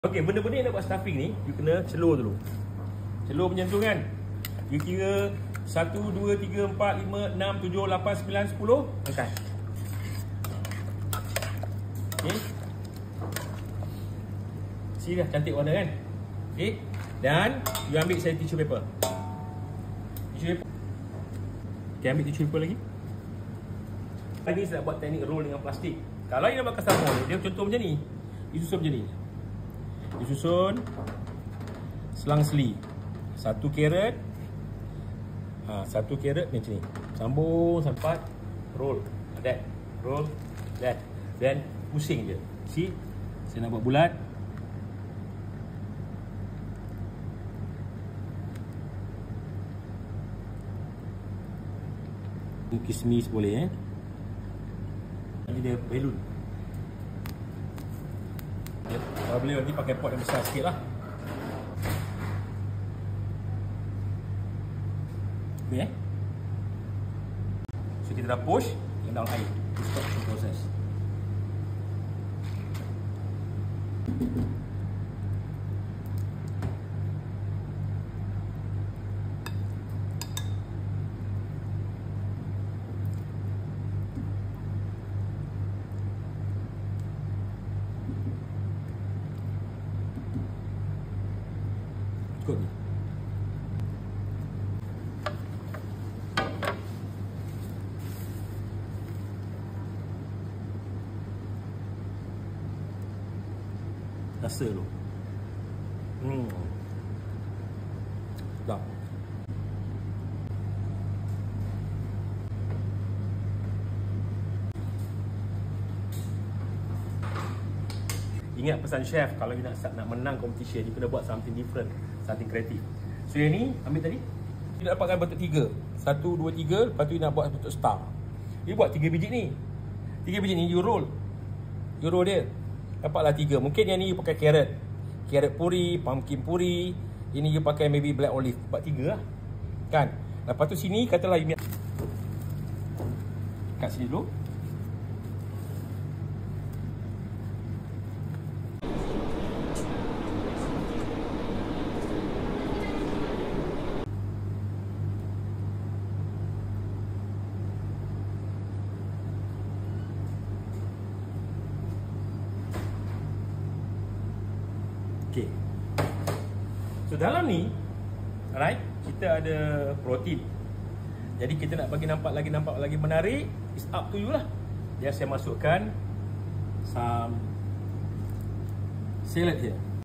Okey, benda-benda yang nak buat stuffing ni, you kena celur dulu. Celur macam tu kan. You kira 1, 2, 3, 4, 5, 6, 7, 8, 9, 10. Angkat. Okey. See dah cantik warna kan. Okey. Dan you ambil saya tissue paper. Tissue paper. Okey, ambil tissue paper lagi. Ini saya nak buat teknik roll dengan plastik. Kalau you nak buat custom mold, dia contoh macam ni. You susun macam ni. Disusun selang seli. Satu carrot. Satu carrot macam ni. Sambung sampai roll. That. Roll. That. Then pusing je. See? Saya nak buat bulat. Kismis boleh Ini dia balloon. Kalau boleh nanti pakai pot yang besar sikit lah. Ni So kita dah push dengan daun air to stop the process. Cukup ni. Rasa tu. Sedap. Ingat pesan chef, kalau you nak menang competition, you kena buat something different, something creative. So yang ni, ambil tadi, you nak dapatkan bentuk 3. 1, 2, 3, lepas tu you nak buat bentuk star. You buat 3 biji ni. 3 biji ni, you roll. You roll dia. Dapatlah 3. Mungkin yang ni you pakai carrot. Carrot puri, pumpkin puri. Ini you pakai maybe black olive. Buat 3 lah. Kan? Lepas tu sini, katalah you kat sini dulu. Okay. So dalam ni, alright, kita ada protein. Jadi kita nak bagi nampak lagi menarik, it's up to you lah. Dia saya masukkan some salad here.